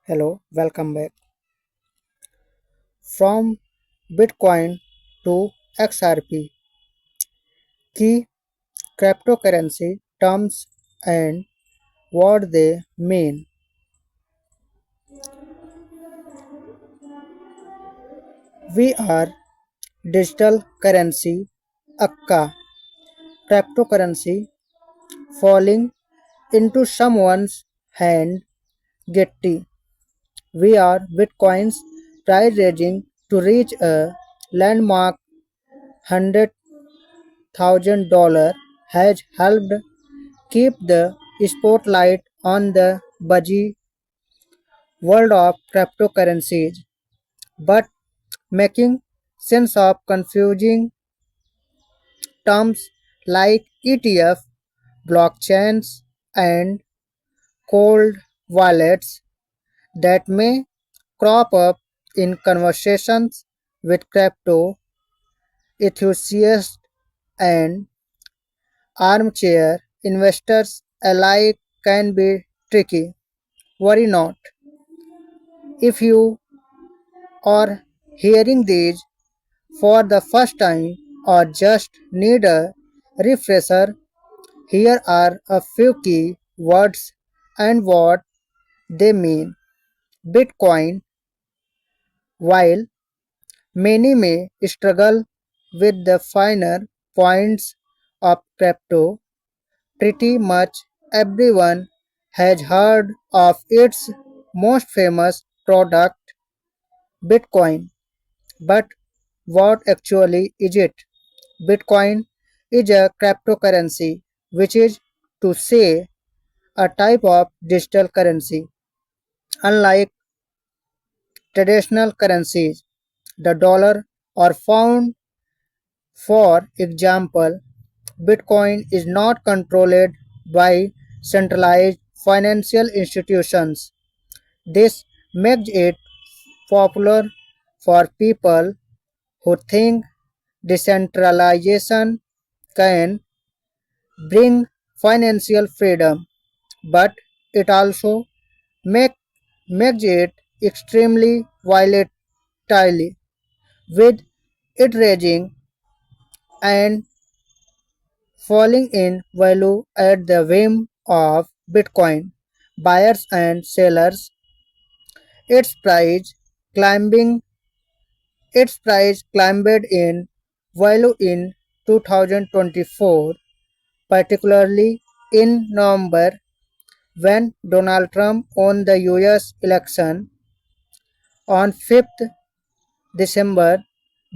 Hello, welcome back. From Bitcoin to XRP, key cryptocurrency terms and what they mean. We are digital currency, akka, cryptocurrency falling into someone's hand, Getty. We are Bitcoin's price raging to reach a landmark $100,000 has helped keep the spotlight on the buzzy world of cryptocurrencies, but making sense of confusing terms like ETF, blockchains, and cold wallets that may crop up in conversations with crypto enthusiasts and armchair investors alike can be tricky. Worry not. If you are hearing these for the first time or just need a refresher, here are a few key words and what they mean. Bitcoin, while many may struggle with the finer points of crypto, pretty much everyone has heard of its most famous product, Bitcoin. But what actually is it? Bitcoin is a cryptocurrency, which is to say a type of digital currency. Unlike traditional currencies, the dollar or pound, for example, Bitcoin is not controlled by centralized financial institutions. This makes it popular for people who think decentralization can bring financial freedom, but it also make, makes it extremely volatile, with it raging and falling in value at the whim of Bitcoin buyers and sellers. Its price climbing its price climbed in value in 2024, particularly in November when Donald Trump won the US election. On 5th December,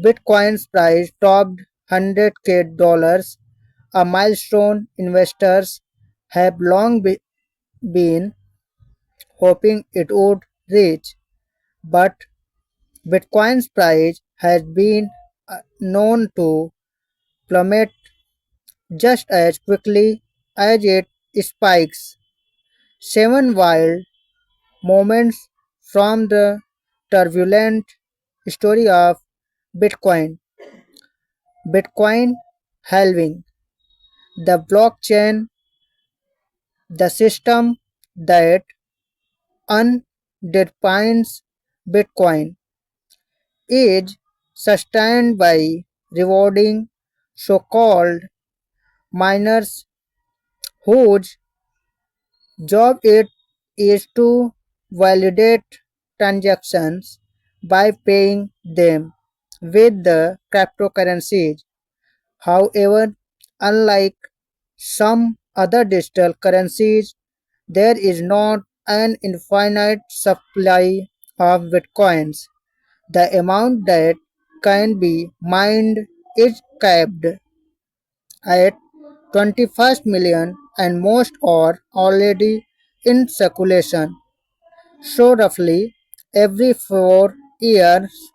Bitcoin's price topped $100K, a milestone investors have long been hoping it would reach. But Bitcoin's price has been known to plummet just as quickly as it spikes. Seven wild moments from the turbulent story of Bitcoin. Bitcoin halving. The blockchain, the system that underpins Bitcoin, is sustained by rewarding so-called miners whose job it is to validate transactions by paying them with the cryptocurrencies. However, unlike some other digital currencies, there is not an infinite supply of bitcoins. The amount that can be mined is capped at 21st million and most are already in circulation. So roughly every 4 years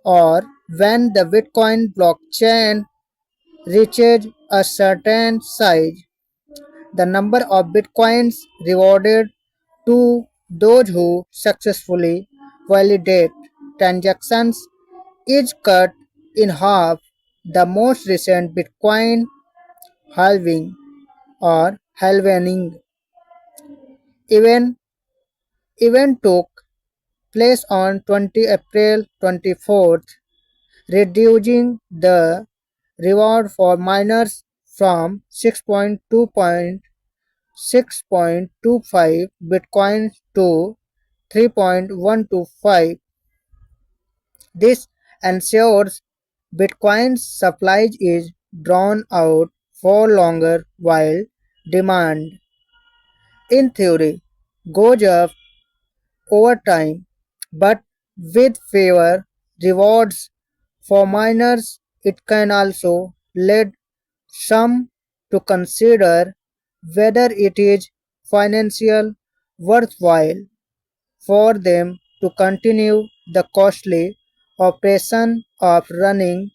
or when the Bitcoin blockchain reaches a certain size, the number of bitcoins rewarded to those who successfully validate transactions is cut in half. The most recent Bitcoin halving or halvening event, event took placed on 20 April 24th, reducing the reward for miners from 6.25 Bitcoin to 3.125. This ensures Bitcoin's supply is drawn out for longer while demand, in theory, goes up over time, but with fewer rewards for miners, it can also lead some to consider whether it is financially worthwhile for them to continue the costly operation of running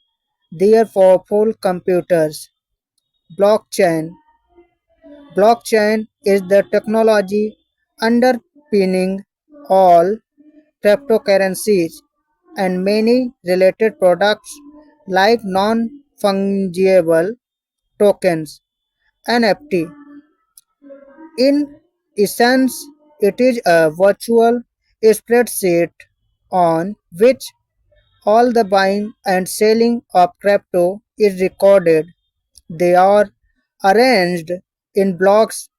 their powerful computers. Blockchain. Blockchain is the technology underpinning all cryptocurrencies and many related products like non-fungible tokens (NFT). In essence, it is a virtual spreadsheet on which all the buying and selling of crypto is recorded. They are arranged in blocks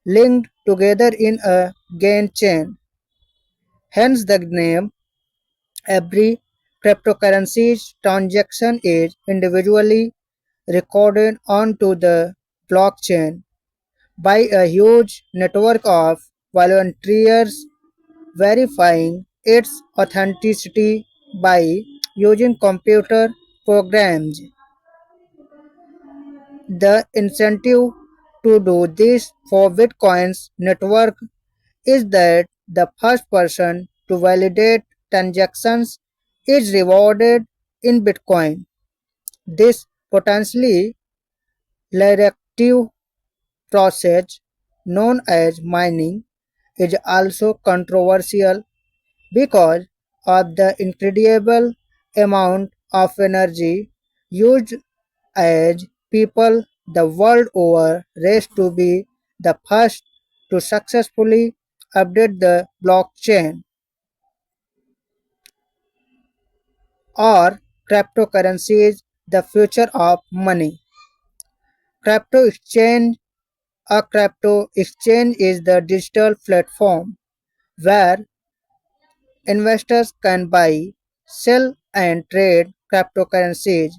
linked together in a chain. Hence the name. Every cryptocurrency's transaction is individually recorded onto the blockchain by a huge network of volunteers verifying its authenticity by using computer programs. The incentive to do this for Bitcoin's network is that the first person to validate transactions is rewarded in Bitcoin. This potentially lucrative process, known as mining, is also controversial because of the incredible amount of energy used as people the world over race to be the first to successfully update the blockchain or cryptocurrencies the future of money. Crypto exchange. A crypto exchange is the digital platform where investors can buy, sell, and trade cryptocurrencies.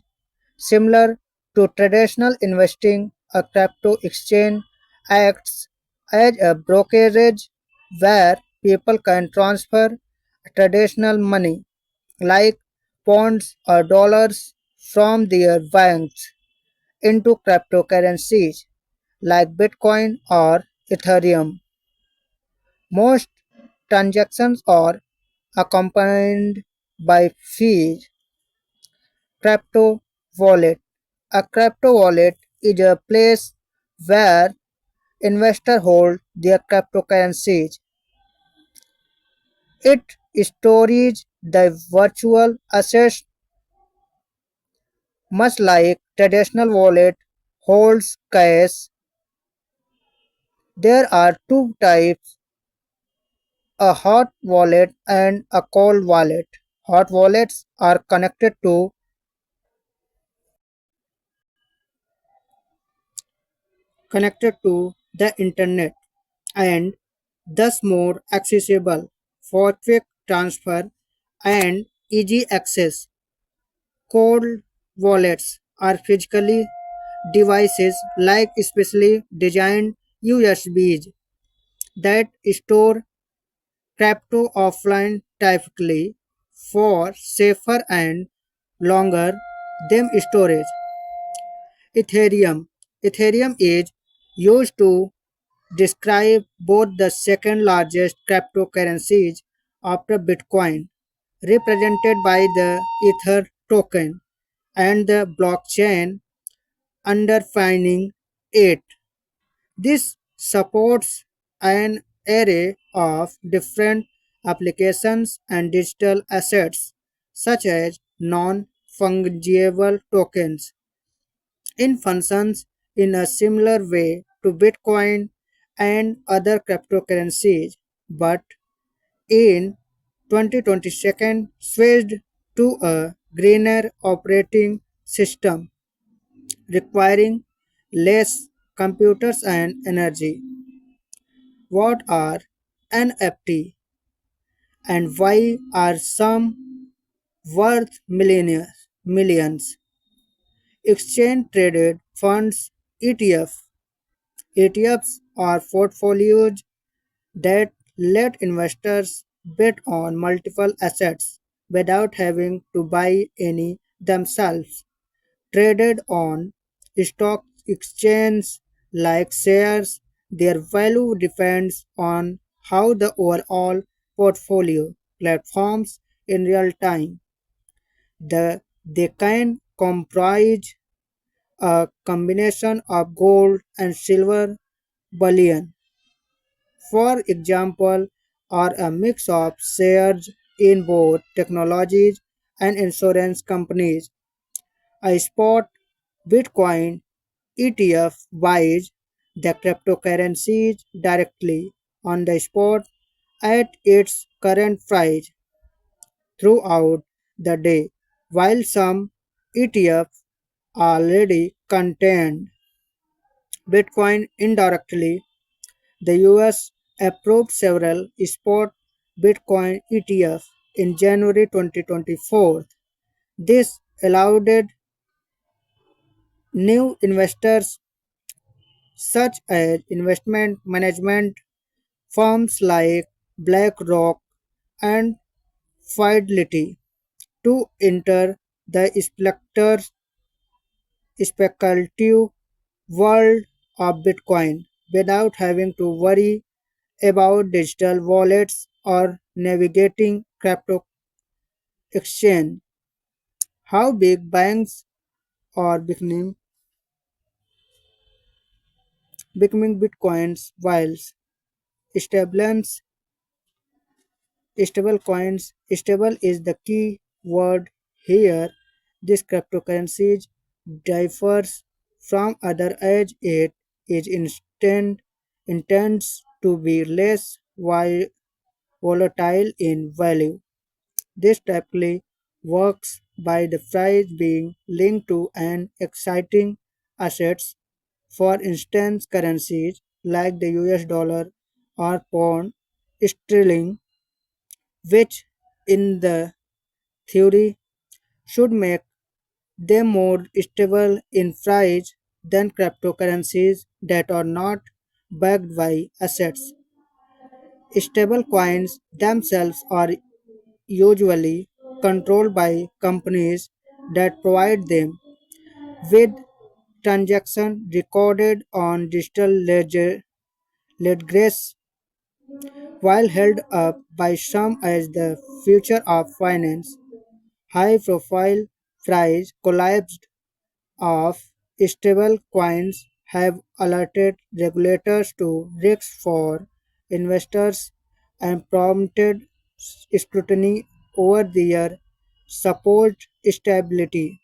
Similar to traditional investing, a crypto exchange acts as a brokerage where people can transfer traditional money like bonds or dollars from their banks into cryptocurrencies like Bitcoin or Ethereum. Most transactions are accompanied by fees. Crypto wallet. A crypto wallet is a place where investors hold their cryptocurrencies. It stores the virtual assets much like traditional wallet holds cash. There are two types, a hot wallet and a cold wallet. Hot wallets are connected to the internet and thus more accessible for quick transfer and easy access. Cold wallets are physically devices like specially designed USBs that store crypto offline typically for safer and longer term storage. Ethereum. Ethereum is used to describe both the second largest cryptocurrencies after Bitcoin, represented by the Ether token, and the blockchain underpinning it. This supports an array of different applications and digital assets, such as non fungible tokens, in functions in a similar way to Bitcoin and other cryptocurrencies, but in 2022 switched to a greener operating system requiring less computers and energy. What are NFT and why are some worth millions? Exchange traded funds ETF. ETFs are portfolios that let investors bet on multiple assets without having to buy any themselves. Traded on stock exchanges like shares, their value depends on how the overall portfolio performs in real time. They can comprise a combination of gold and silver bullion, for example, or a mix of shares in both technologies and insurance companies. A spot Bitcoin ETF buys the cryptocurrencies directly on the spot at its current price throughout the day, while some ETFs already contain Bitcoin indirectly. The US approved several spot Bitcoin ETFs in January 2024. This allowed new investors such as investment management firms like BlackRock and Fidelity to enter the speculative world of Bitcoin without having to worry about digital wallets or navigating crypto exchange. How big banks are becoming Bitcoin's whiles stablecoins. Stablecoins. Stable is the key word here. This cryptocurrency differs from other as it is intends to be less volatile in value. This typically works by the price being linked to an exciting assets, for instance currencies like the US dollar or pound sterling, which in the theory should make them more stable in price than cryptocurrencies that are not backed by assets. Stable coins themselves are usually controlled by companies that provide them with transactions recorded on digital ledgers, while held up by some as the future of finance. High-profile price collapses of stable coins have alerted regulators to risks for investors and prompted scrutiny over their supposed stability.